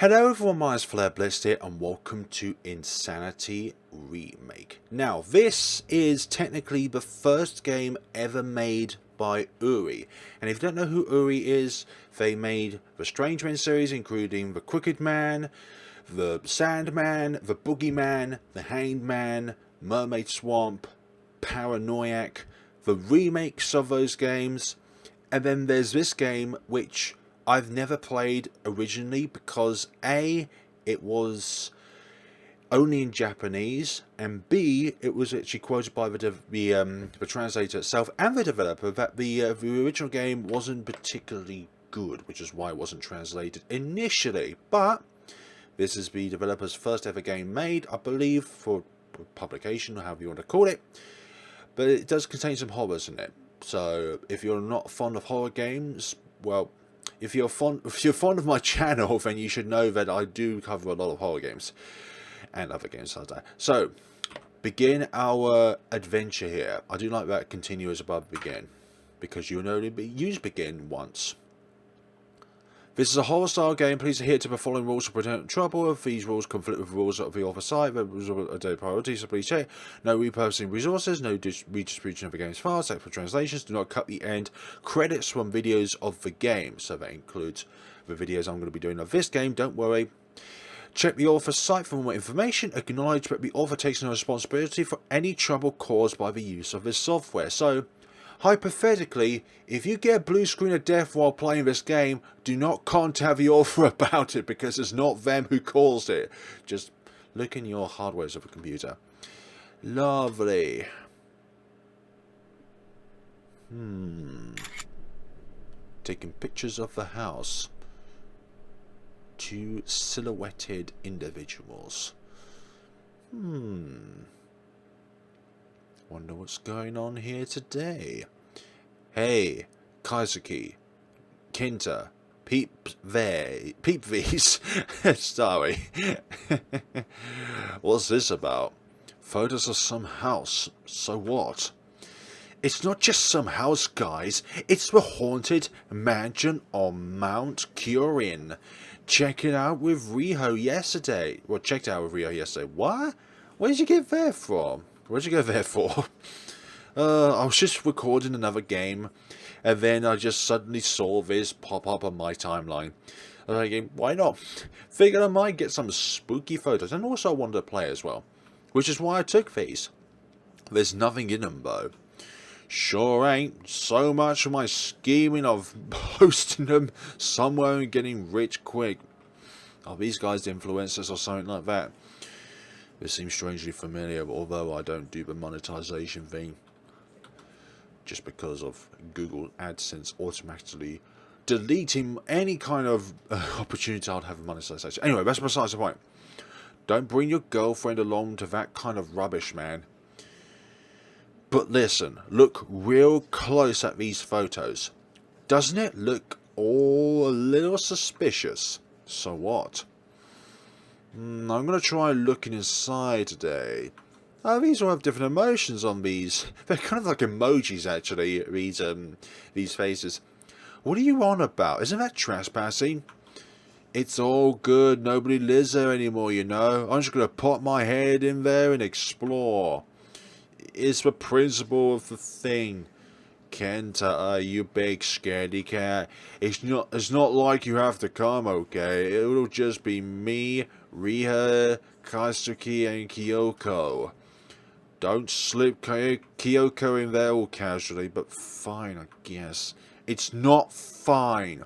Hello everyone, my name's FlareBlitzed here and welcome to Insanity Remake. Now this is technically the first game ever made by Uri, and if you don't know who Uri is, they made the Strange Men series including the Crooked Man, the Sandman, the Boogeyman, the Hanged Man, Mermaid Swamp, Paranoiac, the remakes of those games, and then there's this game which I've never played originally because A, it was only in Japanese, and B, it was actually quoted by the translator itself and the developer that the original game wasn't particularly good, which is why it wasn't translated initially. But this is the developer's first ever game made, I believe, for publication, or however you want to call it. But it does contain some horrors in it. So if you're not fond of horror games, well, if you're fond of my channel, then you should know that I do cover a lot of horror games and other games like that. So, begin our adventure here. I do like that continue as above begin, because you only use begin once. This is a horror style game. Please adhere to the following rules to prevent trouble. If these rules conflict with rules of the other side, the rules are daily priority, so please check. No repurposing resources, no redistribution of the game's files, except for translations. Do not cut the end credits from videos of the game. So that includes the videos I'm going to be doing of this game, don't worry. Check the author's site for more information. Acknowledge that the author takes no responsibility for any trouble caused by the use of this software. So, hypothetically, if you get a blue screen of death while playing this game, do not contact the author about it, because it's not them who caused it. Just look in your hardwares of a computer. Lovely. Taking pictures of the house. Two silhouetted individuals. Wonder what's going on here today. Hey, Kaisuke, Kinta, Peep V's. Sorry. What's this about? Photos of some house. So what? It's not just some house, guys. It's the haunted mansion on Mount Curin. Check it out with Riho yesterday. Well, checked out with Riho yesterday. What? Where did you get there from? Where'd you go there for? I was just recording another game, and then I just suddenly saw this pop up on my timeline. I was thinking, why not? Figured I might get some spooky photos, and also I wanted to play as well, which is why I took these. There's nothing in them though. Sure ain't. So much for my scheming of posting them somewhere and getting rich quick. Are these guys influencers or something like that? This seems strangely familiar, although I don't do the monetization thing. Just because of Google AdSense automatically deleting any kind of opportunity I'd have a monetization. Anyway, that's besides the point. Don't bring your girlfriend along to that kind of rubbish, man. But listen, look real close at these photos. Doesn't it look all a little suspicious? So what? I'm going to try looking inside today. These all have different emotions on these. They're kind of like emojis, actually, these faces. What are you on about? Isn't that trespassing? It's all good. Nobody lives there anymore, you know. I'm just going to put my head in there and explore. It's the principle of the thing. Kenta, you big scaredy cat. It's not like you have to come, okay? It'll just be me, Riha, Kaisuke, and Kyoko. Don't slip Kyoko in there all casually, but fine, I guess. It's not fine.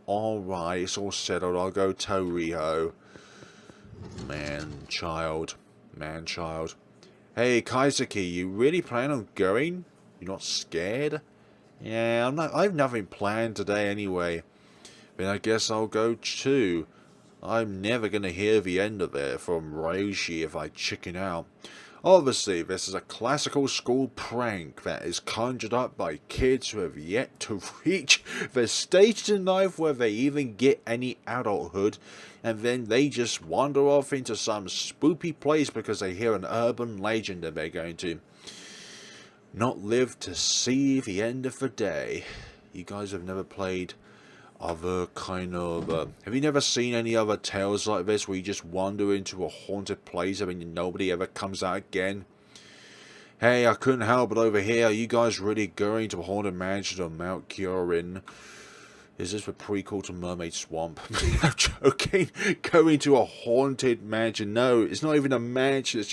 Alright, it's all settled. I'll go tow Riho. Man, child. Hey, Kaisuke, you really plan on going? You're not scared? Yeah, I have nothing planned today anyway. Then I guess I'll go too. I'm never going to hear the end of it from Reishi if I chicken out. Obviously, this is a classical school prank that is conjured up by kids who have yet to reach the stage in life where they even get any adulthood, and then they just wander off into some spooky place because they hear an urban legend that they're going to not live to see the end of the day. You guys have never played other kind of... have you never seen any other tales like this where you just wander into a haunted place and nobody ever comes out again? Hey, I couldn't help but overhear. Are you guys really going to a haunted mansion on Mount Curin? Is this a prequel to Mermaid Swamp? I'm joking. Going to a haunted mansion. No, it's not even a mansion. It's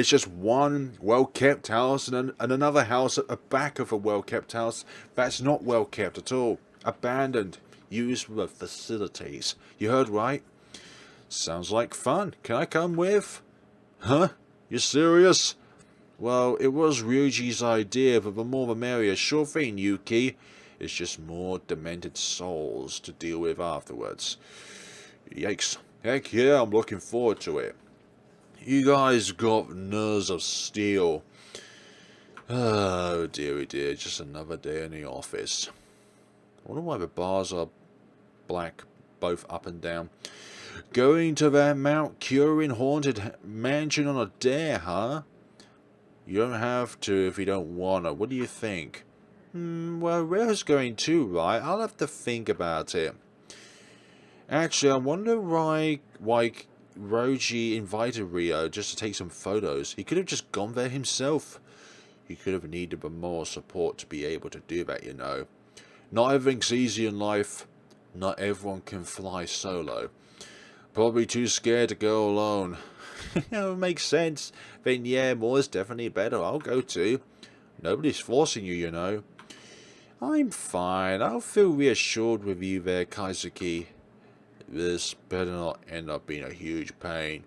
just one well-kept house and another house at the back of a well-kept house that's not well-kept at all. Abandoned. Used for facilities. You heard right? Sounds like fun. Can I come with? Huh? You serious? Well, it was Ryuji's idea, but the more the merrier. Sure thing, Yuki. It's just more demented souls to deal with afterwards. Yikes. Heck yeah, I'm looking forward to it. You guys got nerves of steel. Oh, dearie dear, just another day in the office. I wonder why the bars are black, both up and down. Going to that Mount Curin haunted mansion on a dare, huh? You don't have to if you don't wanna. What do you think? Well, Rio's going too, right? I'll have to think about it. Actually, I wonder why Roji invited Rio just to take some photos. He could have just gone there himself. He could have needed more support to be able to do that, you know. Not everything's easy in life. Not everyone can fly solo. Probably too scared to go alone. It makes sense. Then yeah, more is definitely better. I'll go too. Nobody's forcing you, you know. I'm fine. I'll feel reassured with you there, Kaisuke. This better not end up being a huge pain.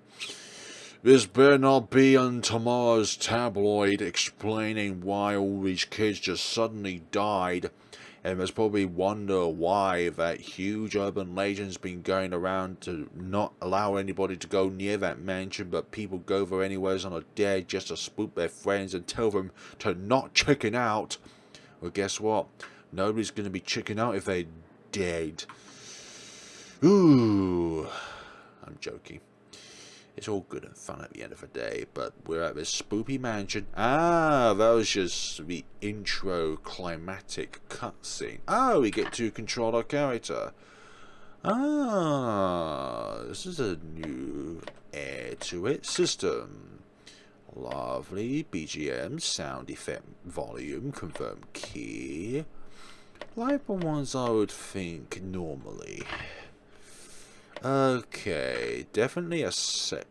This better not be on tomorrow's tabloid explaining why all these kids just suddenly died. And there's probably wonder why that huge urban legend's been going around to not allow anybody to go near that mansion, but people go there anyways on a dare just to spook their friends and tell them to not chicken out. Well, guess what? Nobody's going to be chicken out if they're dead. Ooh. I'm joking. It's all good and fun at the end of the day, but we're at this spoopy mansion. Ah, that was just the intro climatic cutscene. Oh, we get to control our character. Ah, this is a new air to it system. Lovely BGM, sound effect, volume, confirm key. Like the ones I would think normally. Okay, definitely a set.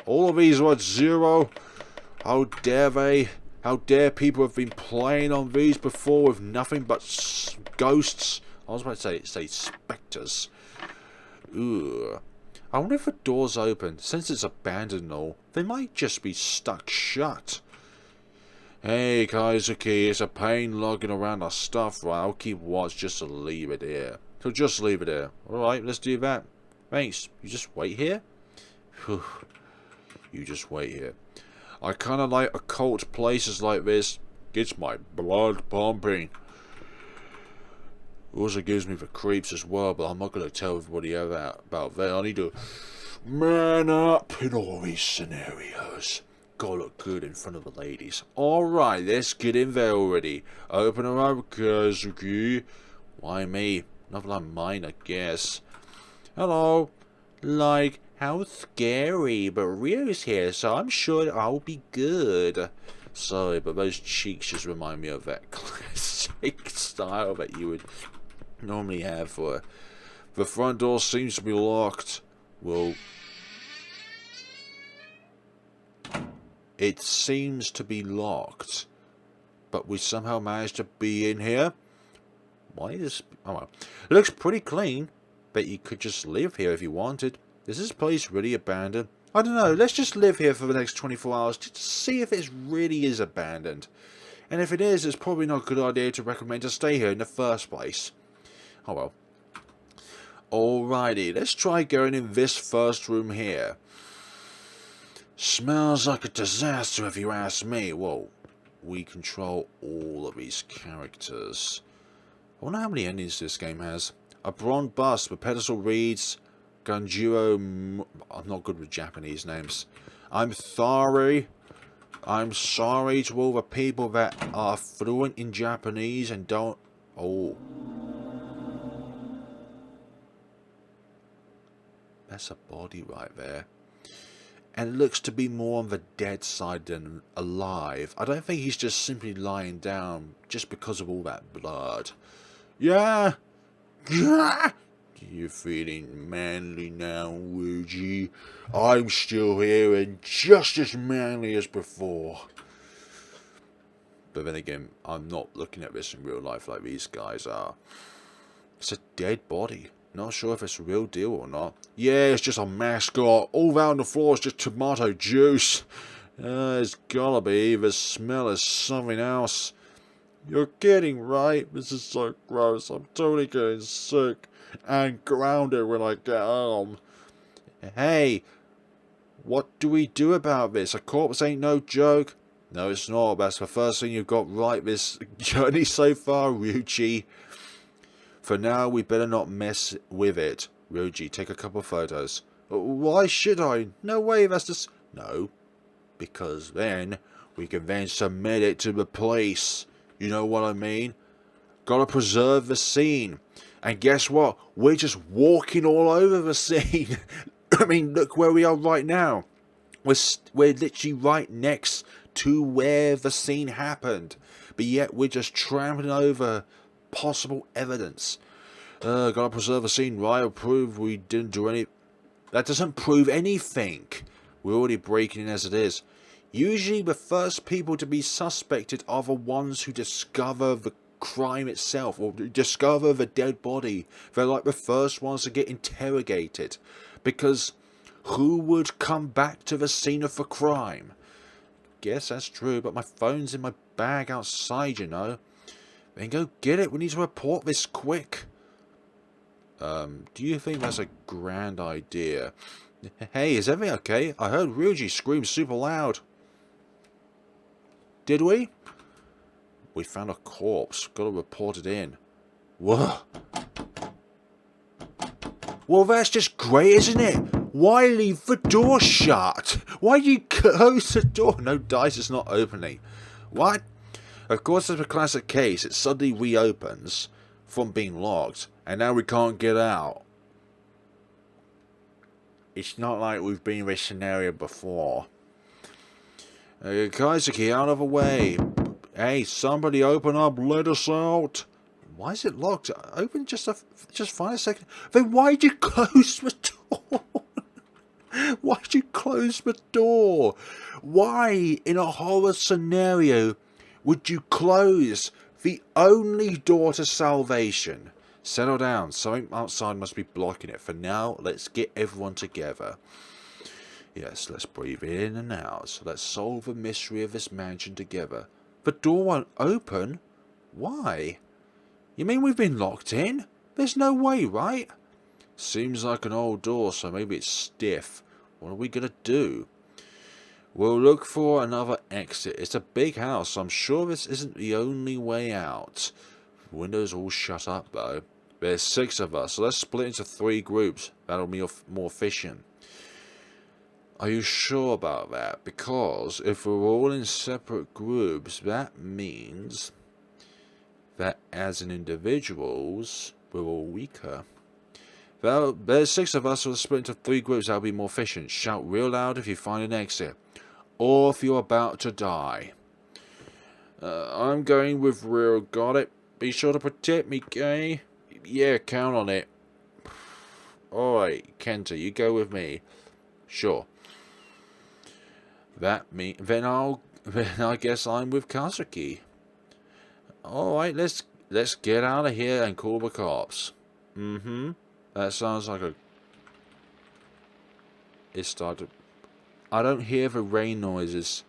All of these are at 0. How dare they? How dare people have been playing on these before with nothing but ghosts? I was about to say specters. Ooh. I wonder if the door's open. Since it's abandoned and all, they might just be stuck shut. Hey, Kaisuke, it's a pain lugging around our stuff, right? I'll keep watch just to leave it here. So just leave it here. Alright, let's do that. Thanks. You just wait here? Whew. You just wait here. I kind of like occult places like this. Gets my blood pumping. Also gives me the creeps as well, but I'm not going to tell everybody about that. I need to man up in all these scenarios. Gotta look good in front of the ladies. Alright, let's get in there already. Open her up, Kazuki. Why me? Not that I'm mine, I guess. Hello. Like, how scary, but Rio's here, so I'm sure I'll be good. Sorry, but those cheeks just remind me of that classic style that you would normally have for... The front door seems to be locked. Well... It seems to be locked. But we somehow managed to be in here. Why is... Oh well. It looks pretty clean. Bet you could just live here if you wanted. Is this place really abandoned? I don't know. Let's just live here for the next 24 hours. Just to see if it really is abandoned. And if it is, it's probably not a good idea to recommend to stay here in the first place. Oh well. Alrighty. Let's try going in this first room here. Smells like a disaster if you ask me. Whoa. We control all of these characters. I wonder how many endings this game has. A bronze bust. The pedestal reads Ganjiro... I'm not good with Japanese names. I'm sorry. I'm sorry to all the people that are fluent in Japanese and don't... Oh. That's a body right there. And it looks to be more on the dead side than alive. I don't think he's just simply lying down just because of all that blood. Yeah? Yeah? You're feeling manly now, Wuji. I'm still here and just as manly as before. But then again, I'm not looking at this in real life like these guys are. It's a dead body. Not sure if it's a real deal or not. Yeah, it's just a mascot. All around the floor is just tomato juice. It's gotta be. The smell is something else. You're kidding, right? This is so gross. I'm totally getting sick and grounded when I get home. Hey, what do we do about this? A corpse ain't no joke. No, it's not. That's the first thing you've got right this journey so far, Ryuji. For now, we better not mess with it. Ryuji, take a couple of photos. Why should I? No way, that's just... No, because then we can then submit it to the police. You know what I mean? Gotta preserve the scene. And guess what? We're just walking all over the scene. I mean, look where we are right now. We're literally right next to where the scene happened. But yet we're just trampling over possible evidence. Gotta preserve the scene, right? Prove we didn't do any... That doesn't prove anything. We're already breaking in as it is. Usually the first people to be suspected are the ones who discover the crime itself, or discover the dead body. They're like the first ones to get interrogated. Because who would come back to the scene of the crime? Guess that's true, but my phone's in my bag outside, you know. Then go get it. We need to report this quick. Do you think that's a grand idea? Hey, is everything okay? I heard Ryuji scream super loud. Did we? We found a corpse. Gotta report it in. Whoa. Well, that's just great, isn't it? Why leave the door shut? Why do you close the door? No dice, it's not opening. What? Of course, it's a classic case. It suddenly reopens from being locked, and now we can't get out. It's not like we've been in this scenario before. Kaisuke, out of the way. Hey, somebody open up, let us out. Why is it locked? Open just fine a second. Then why'd you close the door? Why'd you close the door? Why, in a horror scenario, would you close the only door to salvation? Settle down. Something outside must be blocking it. For now, let's get everyone together. Yes, let's breathe in and out. So let's solve the mystery of this mansion together. The door won't open? Why? You mean we've been locked in? There's no way, right? Seems like an old door, so maybe it's stiff. What are we gonna do? We'll look for another exit. It's a big house, so I'm sure this isn't the only way out. The windows all shut up, though. There's 6 of us, so let's split into 3 groups. That'll be more efficient. Are you sure about that? Because if we're all in separate groups, that means that as an individuals, we're all weaker. Well, there's 6 of us, so let's split into 3 groups. That'll be more efficient. Shout real loud if you find an exit. Or if you're about to die. I'm going with real. Got it? Be sure to protect me, okay? Yeah, count on it. Alright, Kenta, you go with me. Sure. Then I guess I'm with Kazuki. Alright, let's get out of here and call the cops. That sounds like a... It started... I don't hear the rain noises.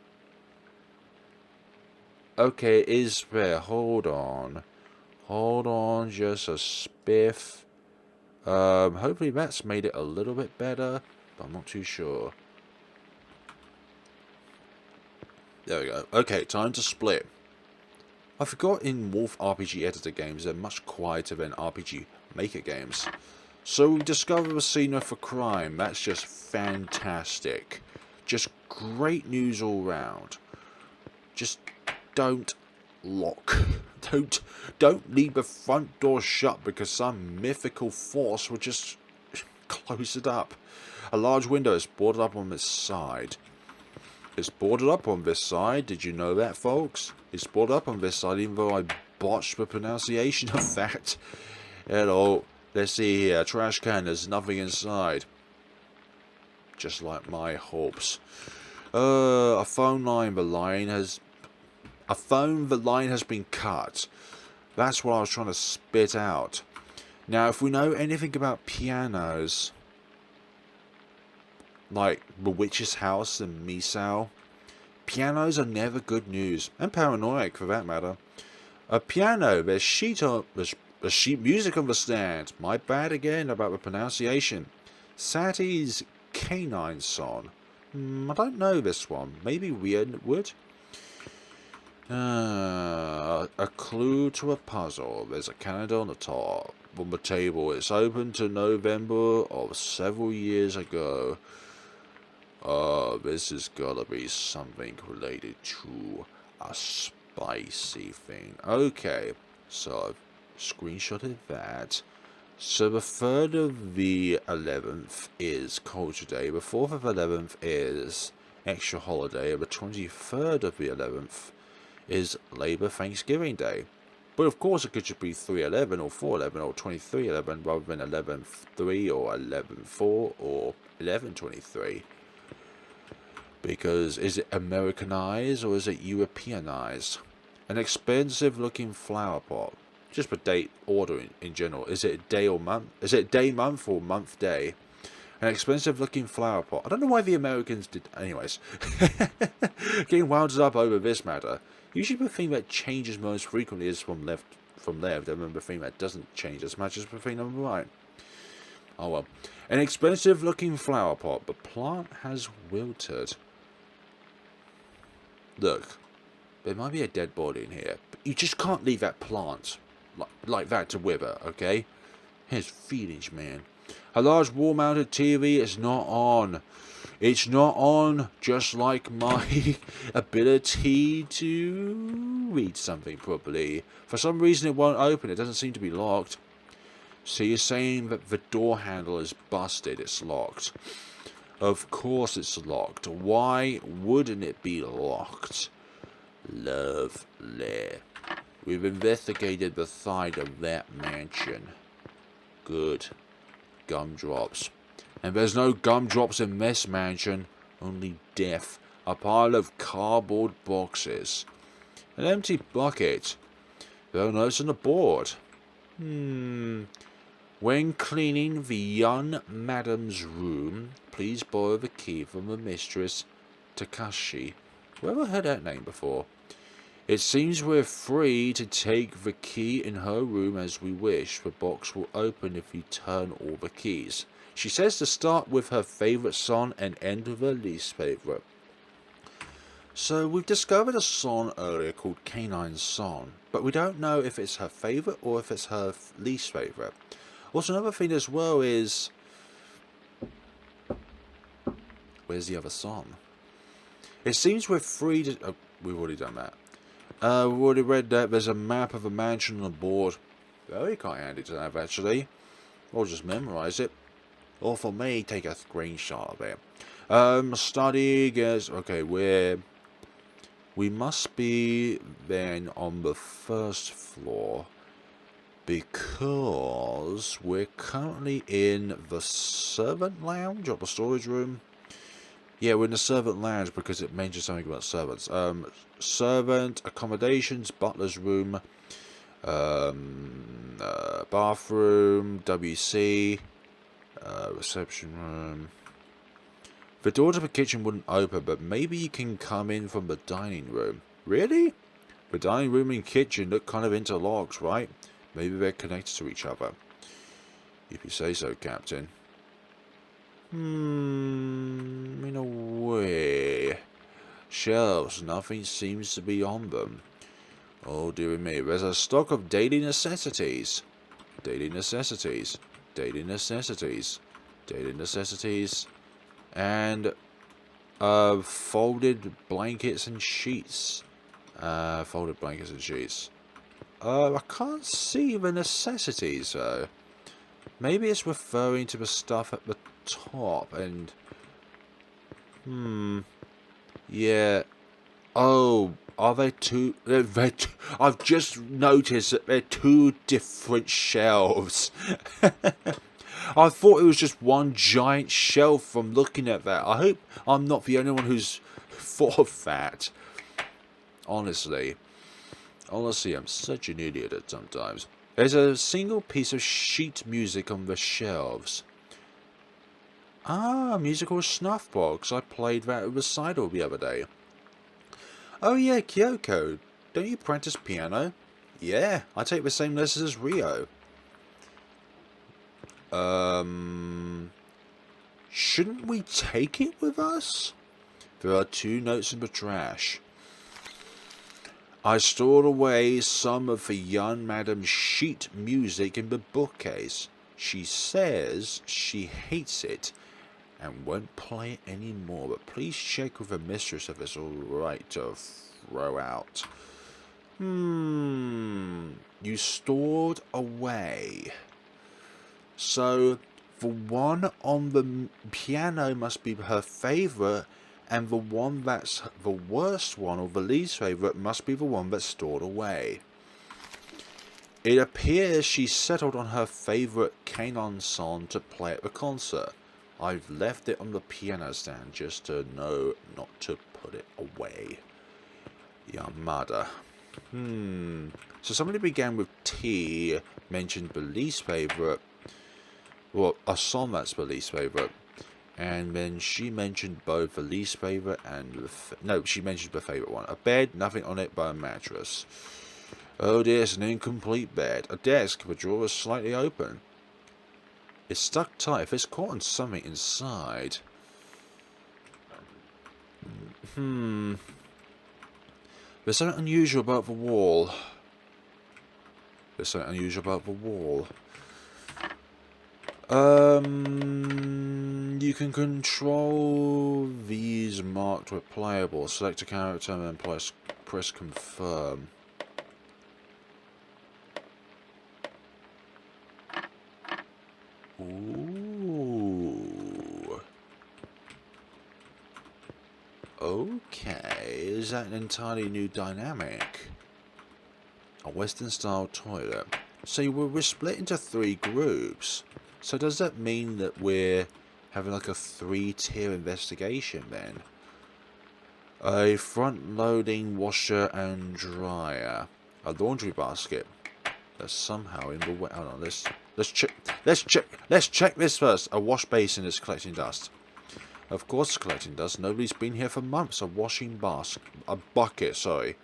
Okay, it is there. Hold on. Hold on, just a spiff. Hopefully that's made it a little bit better, but I'm not too sure. There we go. Okay, time to split. I forgot in Wolf RPG Editor games they're much quieter than RPG Maker games. So we discover the scene of a crime. That's just fantastic. Just great news all round. Just don't lock. Don't leave the front door shut because some mythical force will just close it up. A large window is boarded up on this side. It's boarded up on this side. Did you know that, folks? It's boarded up on this side, even though I botched the pronunciation of that. Hello. Let's see here. Trash can. There's nothing inside. Just like my hopes. A phone line. The line has been cut. That's what I was trying to spit out. Now, if we know anything about pianos, like The Witch's House and Misao, pianos are never good news, and paranoid for that matter. A piano, there's sheet music on the stand. My bad again about the pronunciation. Satie's Canine Song. I don't know this one. Maybe Weird would. A clue to a puzzle. There's a calendar on the top. On the table. It's open to November of several years ago. This has gotta be something related to a spicy thing. Okay, so I've screenshotted that. So the 3rd of the 11th is Culture Day, the 4th of the 11th is Extra Holiday, and the 23rd of the 11th is Labour Thanksgiving Day. But of course it could just be 3/11 or 4/11 or 23/11 rather than 11/3 or 11/4 or 11/23. Because is it Americanized or is it Europeanized? An expensive looking flower pot. Just for date order in general. Is it day or month? Is it day month or month day? An expensive looking flower pot. I don't know why the Americans did. Anyways. Getting wound up over this matter. Usually the thing that changes most frequently is from left. And then the thing that doesn't change as much as the thing on the right. Oh well. An expensive looking flower pot. The plant has wilted. Look. There might be a dead body in here. But you just can't leave that plant like that to wither, okay? His feelings, man. A large wall-mounted TV is not on. It's not on, just like my ability to read something properly. For some reason it won't open. It doesn't seem to be locked. So you're saying that the door handle is busted. It's locked. Of course it's locked. Why wouldn't it be locked? Lovely. We've investigated the side of that mansion. Good. Gumdrops. And there's no gumdrops in this mansion. Only death. A pile of cardboard boxes. An empty bucket. There are notes on the board. When cleaning the young madam's room, please borrow the key from the mistress, Takashi. Where have I heard that name before? It seems we're free to take the key in her room as we wish. The box will open if you turn all the keys. She says to start with her favourite song and end with her least favourite. So we've discovered a song earlier called Canine Song, but we don't know if it's her favourite or if it's her least favourite. Also, another thing as well is... where's the other song? It seems we're free to... oh, we've already done that. We've already read that. There's a map of a mansion on the board. Very quite handy to have, actually. Or just memorise it. Or for me, take a screenshot of it. Study, guess... okay, we must be then on the first floor. Because we're currently in the servant lounge or the storage room. Yeah, we're in the servant lounge because it mentions something about servants. Servant, accommodations, butler's room, bathroom, WC, reception room. The door to the kitchen wouldn't open, but maybe you can come in from the dining room. Really? The dining room and kitchen look kind of interlocked, right? Maybe they're connected to each other. If you say so, Captain. In a way. Shelves, nothing seems to be on them. Oh, dear me. There's a stock of daily necessities. Daily necessities. Daily necessities. Daily necessities. And folded blankets and sheets. Folded blankets and sheets. I can't see the necessities, though. Maybe it's referring to the stuff at the top and... Yeah. Oh, are they two... I've just noticed that they're two different shelves. I thought it was just one giant shelf from looking at that. I hope I'm not the only one who's thought of that. Honestly, I'm such an idiot at sometimes. There's a single piece of sheet music on the shelves. Ah, musical snuff box. I played that at recital the other day. Oh yeah, Kyoko. Don't you practice piano? Yeah, I take the same lessons as Rio. Shouldn't we take it with us? There are 2 notes in the trash. I stored away some of the young madam's sheet music in the bookcase. She says she hates it and won't play it anymore, but please check with the mistress if it's alright to throw out. You stored away. So, the one on the piano must be her favourite, and the one that's the worst one, or the least favourite, must be the one that's stored away. It appears she settled on her favourite Kanon song to play at the concert. I've left it on the piano stand just to know not to put it away. Yamada. So somebody began with T, mentioned the least favourite, well, a song that's the least favourite, and then she mentioned both the least favourite and no, she mentioned the favourite one. A bed, nothing on it but a mattress. Oh dear, it's an incomplete bed. A desk, the drawer is slightly open. It's stuck tight. If it's caught on something inside. There's something unusual about the wall. You can control these marked with playable. Select a character and then press confirm. Ooh. Okay, is that an entirely new dynamic? A Western style toilet. So we're split into 3 groups. So does that mean that we're having like a 3-tier investigation then? A front-loading washer and dryer. A laundry basket. That's somehow in the way. Hold on, let's check this first. A wash basin is collecting dust. Of course it's collecting dust. Nobody's been here for months. A washing bucket. A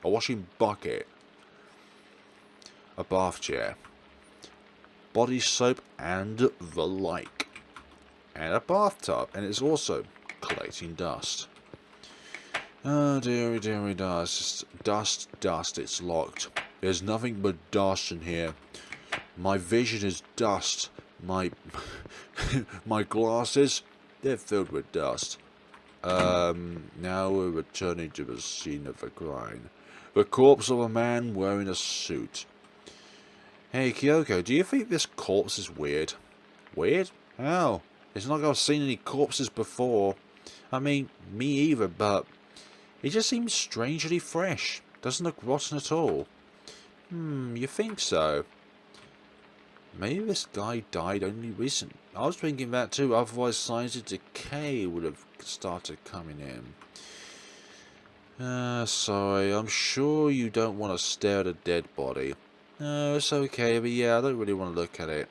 washing bucket. A bath chair. Body soap and the like. And a bathtub. And it's also collecting dust. Oh dearie dust. Dust. It's locked. There's nothing but dust in here. My vision is dust. My glasses, they're filled with dust. Now we're returning to the scene of the crime. The corpse of a man wearing a suit. Hey Kyoko, do you think this corpse is weird? Weird? How? It's not like I've seen any corpses before. I mean, me either, but it just seems strangely fresh. Doesn't look rotten at all. You think so? Maybe this guy died only recently. I was thinking that too, otherwise signs of decay would have started coming in. Sorry, I'm sure you don't want to stare at a dead body. No, it's okay, but yeah, I don't really want to look at it.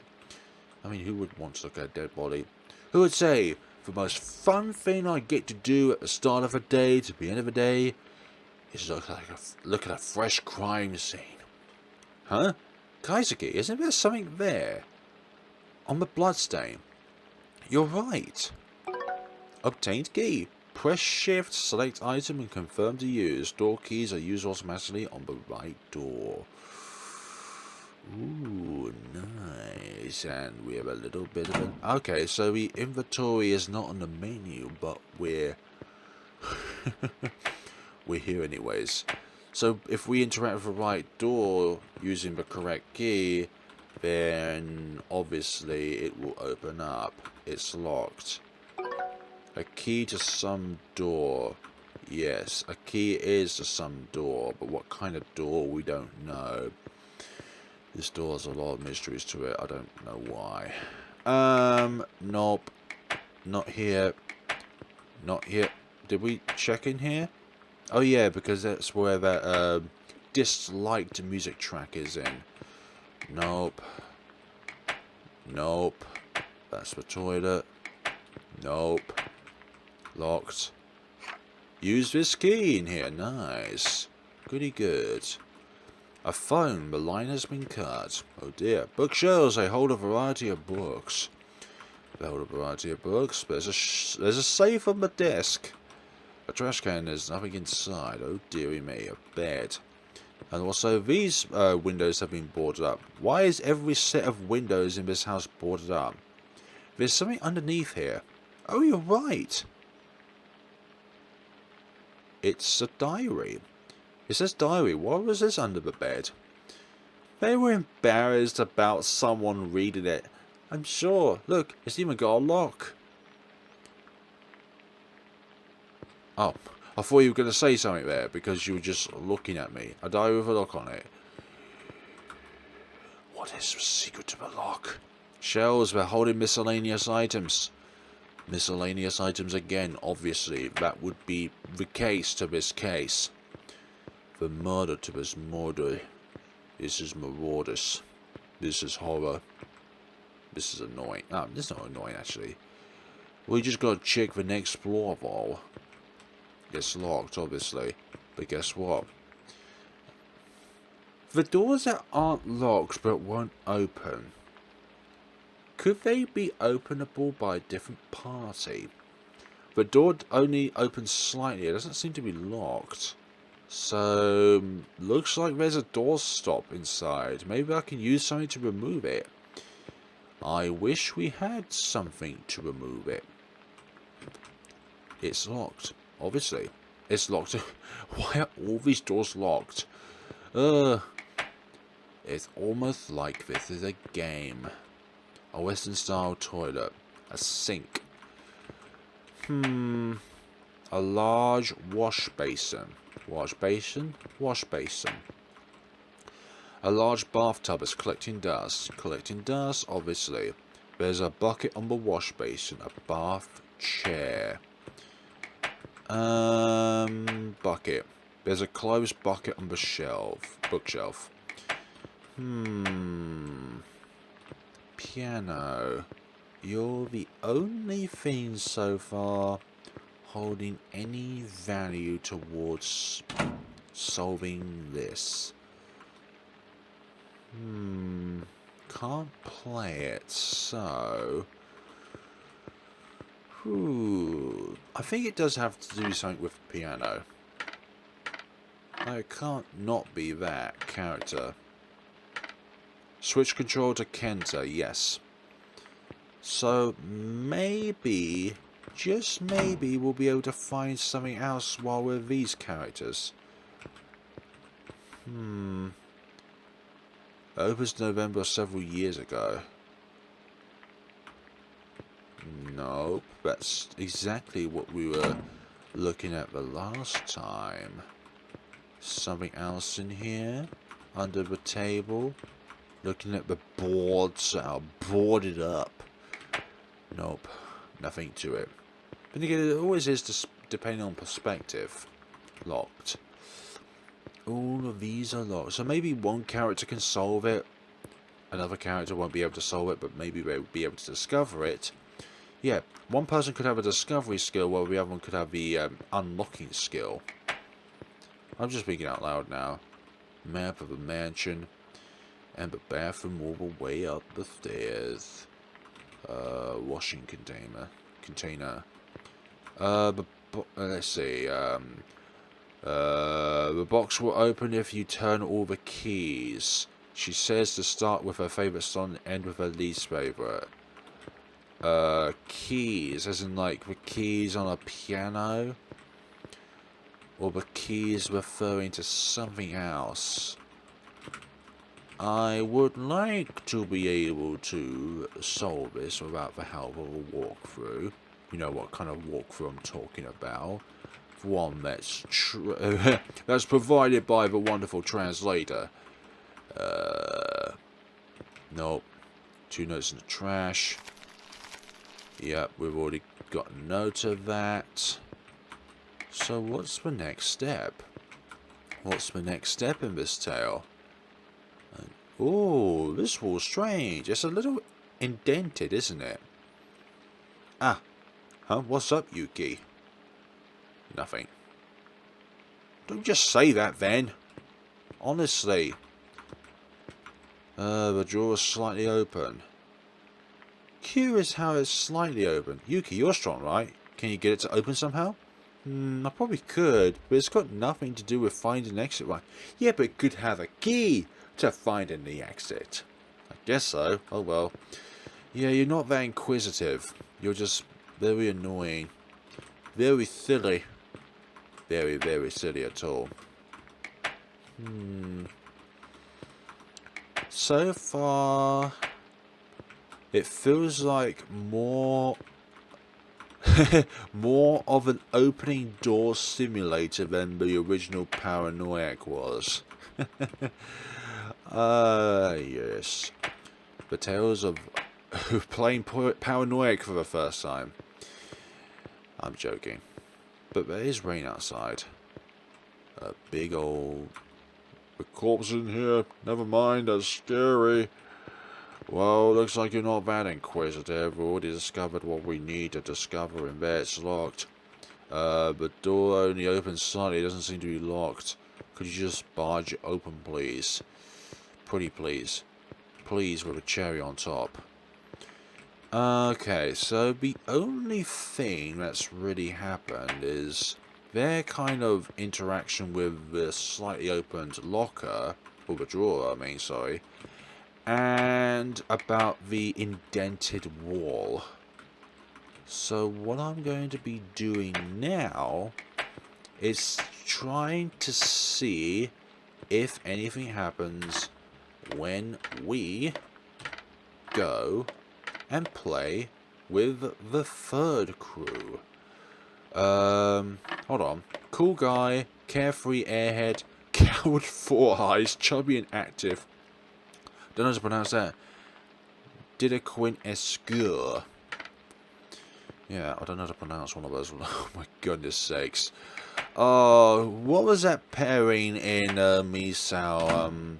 I mean, who would want to look at a dead body? Who would say, the most fun thing I get to do at the start of a day to the end of a day is look at a fresh crime scene. Huh? Kaisuke, isn't there something there? On the bloodstain. You're right. Obtained key. Press shift, select item and confirm to use. Door keys are used automatically on the right door. Ooh, nice. And we have a little bit of an... Okay, so the inventory is not on the menu, but we're... we're here anyways. So if we interact with the right door using the correct key, then obviously it will open up. It's locked. A key to some door. Yes, a key is to some door, but what kind of door, we don't know. This door has a lot of mysteries to it. I don't know why. Nope. Not here. Not here. Did we check in here? Oh yeah, because that's where that disliked music track is in. Nope. Nope. That's the toilet. Nope. Locked. Use this key in here. Nice. Goody good. A phone. The line has been cut. Oh dear. Bookshelves. They hold a variety of books. They hold a variety of books. There's a safe on the desk. A trash can. There's nothing inside. Oh dearie me. A bed. And also these windows have been boarded up. Why is every set of windows in this house boarded up? There's something underneath here. Oh, you're right. It's a diary. It says diary. What was this under the bed? They were embarrassed about someone reading it. I'm sure. Look, it's even got a lock. Oh, I thought you were going to say something there because you were just looking at me. A diary with a lock on it. What is the secret to the lock? Shelves, they're holding miscellaneous items. Miscellaneous items again, obviously. That would be the case to this case. The murder to this murder. This is marauders. This is horror. This is annoying. No, this is not annoying actually. We just gotta check the next floor though. It's locked, obviously. But guess what? The doors that aren't locked but won't open. Could they be openable by a different party? The door only opens slightly. It doesn't seem to be locked. So, looks like there's a door stop inside. Maybe I can use something to remove it. I wish we had something to remove it. It's locked. Obviously. It's locked. Why are all these doors locked? It's almost like this is a game. A Western style toilet. A sink. A large wash basin. Wash basin? Wash basin. A large bathtub is collecting dust. Collecting dust, obviously. There's a bucket on the wash basin. A bath chair. Bucket. There's a closed bucket on the shelf. Bookshelf. Piano. You're the only thing so far holding any value towards solving this. Can't play it, so... I think it does have to do something with the piano. No, it can't not be that character. Switch control to Kenta, yes. So maybe, just maybe, we'll be able to find something else while we're these characters. It opens November several years ago. Nope, that's exactly what we were looking at the last time. Something else in here? Under the table? Looking at the boards that are boarded up. Nope, nothing to it. But again, it always is depending on perspective. Locked. All of these are locked. So maybe one character can solve it. Another character won't be able to solve it, but maybe they'll be able to discover it. Yeah, one person could have a discovery skill, while the other one could have the unlocking skill. I'm just speaking out loud now. Map of the mansion. And the bathroom all the way up the stairs. Washing container. Let's see. The box will open if you turn all the keys. She says to start with her favourite song and end with her least favourite. Keys, as in like the keys on a piano? Or the keys referring to something else? I would like to be able to solve this without the help of a walkthrough. You know what kind of walkthrough I'm talking about. One that's that's provided by the wonderful translator. Nope. 2 notes in the trash. Yep, we've already got a note of that. So what's the next step? What's the next step in this tale? Oh, this wall's strange. It's a little indented, isn't it? Ah. Huh? What's up, Yuki? Nothing. Don't just say that, then. Honestly. The drawer's slightly open. Curious how it's slightly open. Yuki, you're strong, right? Can you get it to open somehow? I probably could, but it's got nothing to do with finding an exit, right? Yeah, but it could have a key to finding the exit. I guess so. Oh well. Yeah, you're not that inquisitive. You're just very annoying. Very silly. Very, very silly at all. So far, it feels like more more of an opening door simulator than the original Paranoiac was. Yes. The tales of playing Paranoiac for the first time. I'm joking. But there is rain outside. A big old... The corpse in here. Never mind, that's scary. Well, looks like you're not that inquisitive. We've already discovered what we need to discover, and there it's locked. The door only opens slightly, it doesn't seem to be locked. Could you just barge it open, please? Pretty please. Please, with a cherry on top. Okay, so the only thing that's really happened is their kind of interaction with the slightly opened locker, or the drawer, I mean, sorry, and about the indented wall. So what I'm going to be doing now is trying to see if anything happens when we go and play with the third crew. Hold on. Cool guy, carefree airhead, coward 4 eyes, chubby and active. Don't know how to pronounce that. Didaquin Escure. Yeah, I don't know how to pronounce one of those. Oh my goodness sakes. Oh, what was that pairing in Misao?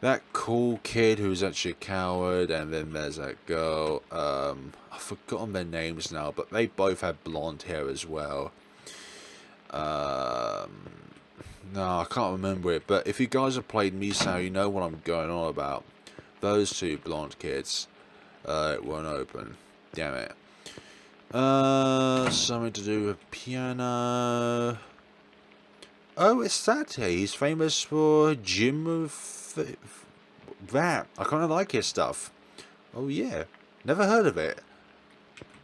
That cool kid who's actually a coward, and then there's that girl. I've forgotten their names now, but they both had blonde hair as well. No, I can't remember it, but if you guys have played Misao, you know what I'm going on about. Those 2 blonde kids. It won't open. Damn it. Something to do with piano. Oh, it's Sate. He's famous for Jim of that. I kind of like his stuff. Oh yeah. Never heard of it.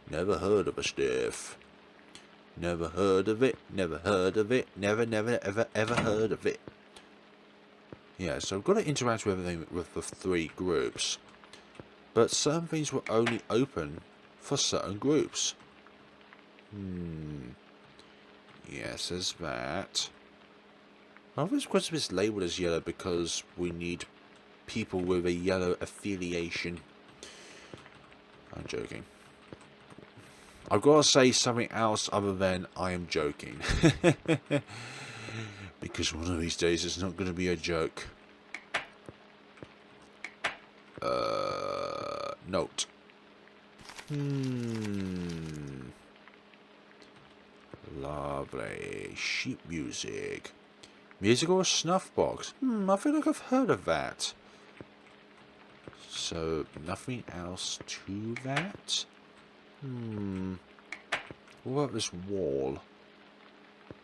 Never heard of a stiff. Never heard of it. Never heard of it. Never, ever heard of it. Yeah, so I've got to interact with everything with the 3 groups. But certain things were only open for certain groups. Yes, there's that. I was supposed to be labelled as yellow because we need people with a yellow affiliation. I'm joking. I've got to say something else other than I am joking. Because one of these days it's not going to be a joke. Note. Lovely. Sheet music. Musical snuff box. I feel like I've heard of that. So, nothing else to that? What about this wall?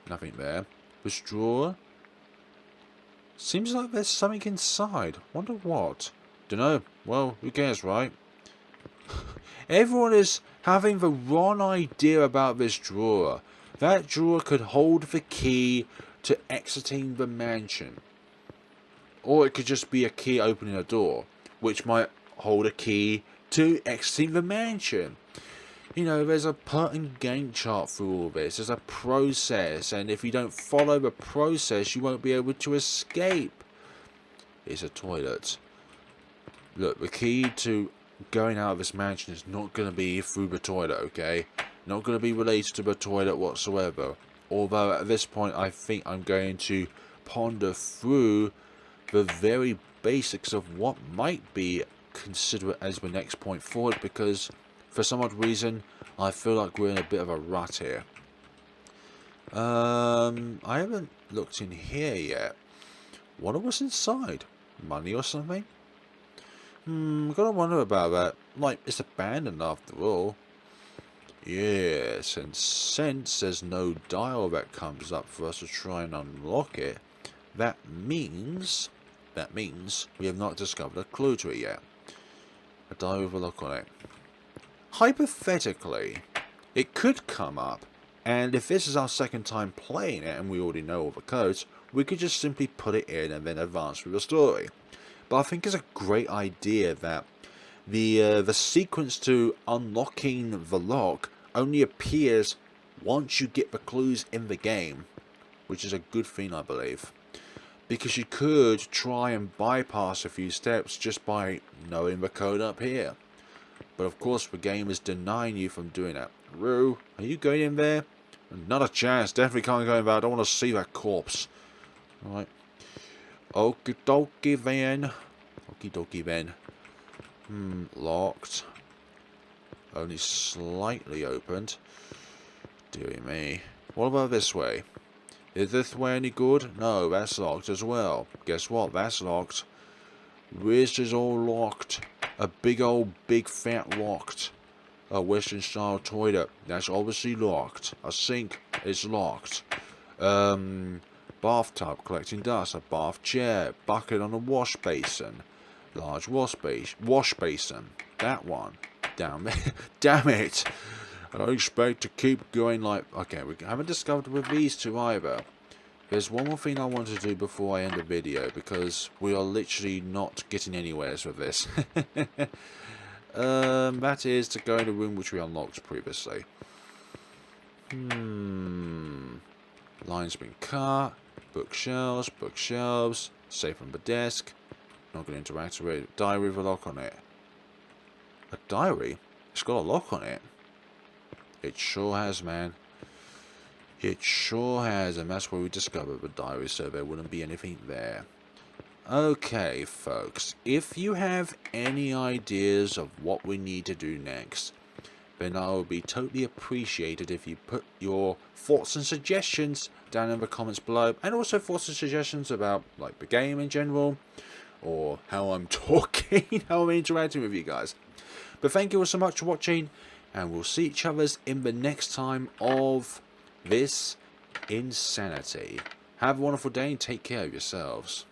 Nothing there. This drawer? Seems like there's something inside. Wonder what? Dunno. Well, who cares, right? Everyone is having the wrong idea about this drawer. That drawer could hold the key to exiting the mansion. Or it could just be a key opening a door, which might hold a key to exiting the mansion. You know, there's a pertinent Gantt chart through all this. There's a process, and if you don't follow the process, you won't be able to escape. It's a toilet. Look, the key to going out of this mansion is not going to be through the toilet, okay? Not going to be related to the toilet whatsoever. Although at this point, I think I'm going to ponder through the very basics of what might be considered as the next point forward, because for some odd reason, I feel like we're in a bit of a rut here. I haven't looked in here yet. Wonder what's inside? Money or something? Gotta wonder about that. Like, it's abandoned after all. Yes, and since there's no dial that comes up for us to try and unlock it, that means we have not discovered a clue to it yet. A dial with a lock on it. Hypothetically, it could come up, and if this is our second time playing it and we already know all the codes, we could just simply put it in and then advance through the story. But I think it's a great idea that the sequence to unlocking the lock only appears once you get the clues in the game, which is a good thing, I believe. Because you could try and bypass a few steps just by knowing the code up here. But of course the game is denying you from doing that. Rue, are you going in there? Not a chance, definitely can't go in there, I don't want to see that corpse. Alright. Okie dokie then. Okie dokie then. Locked. Only slightly opened. Dearie me. What about this way? Is this way any good? No, that's locked as well. Guess what? That's locked. This is all locked. A big fat locked. A Western style toilet. That's obviously locked. A sink is locked. Bathtub collecting dust. A bath chair. Bucket on a wash basin. Large wash basin. That one. Damn it. Damn it. I don't expect to keep going like... Okay, we haven't discovered with these two either. There's one more thing I want to do before I end the video, because we are literally not getting anywhere with this. That is to go in the room which we unlocked previously. Lines been cut. Bookshelves. Safe on the desk. Not going to interact with it. Diary with a lock on it. A diary? It's got a lock on it. It sure has, man. It sure has, and that's where we discovered the diary, so there wouldn't be anything there. Okay, folks, if you have any ideas of what we need to do next, then I would be totally appreciated if you put your thoughts and suggestions down in the comments below, and also thoughts and suggestions about, like, the game in general, or how I'm talking, how I'm interacting with you guys. But thank you all so much for watching, and we'll see each other in the next time of this Insanity. Have a wonderful day and take care of yourselves.